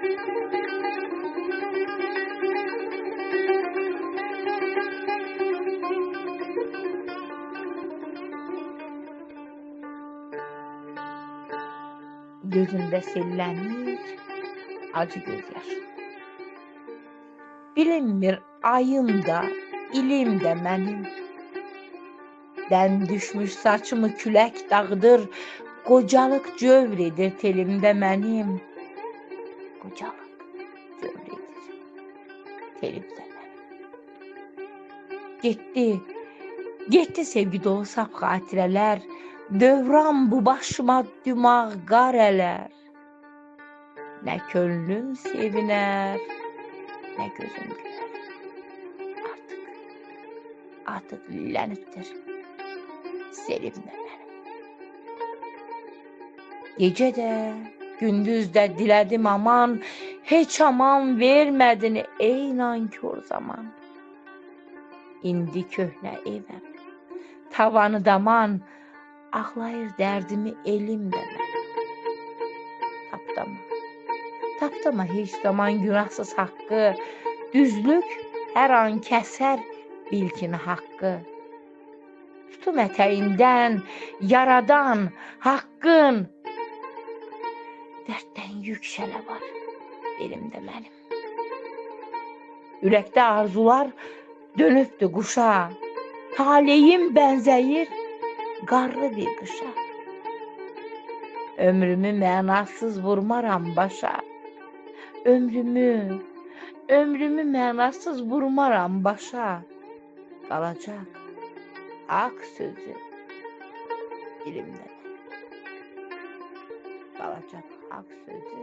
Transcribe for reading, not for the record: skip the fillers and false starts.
Gözümdə sellənir acı gözyaşı. Bilinmir ayım da, ilim də mənim. Dən düşmüş saçımı külək dağıdır, qocalıq cövr edir telimdə mənim. Qocalıq cövr edir telimdə mənim. Getdi sevgi dolu saf xatirələr, dövran bu başıma dümağ qar ələr. Nə könlüm sevinər, nə gözüm gülər. Artıq lənətdir selimdə mənim. Gecə də, gündüz də dilədim aman, heç aman vermədin ey nankor zaman. İndi köhnə evəm, tavanı daman, ağlayır dərdimi elim də mənim. Tapdama heç zaman günahsız haqqı, düzlük hər an kəsər bilkin haqqı. Tutum ətəyindən, yaradan, haqqın, dərddən yüksələ var elimdə mənim. Ürəkdə arzular dönübdü quşa, taleyim bənzəyir qarlı bir qışa. Ömrümü mənasız vurmaram başa, ömrümü mənasız vurmaram başa. Qalacaq haqq sözü dilimdə. Qalacaq haqq sözü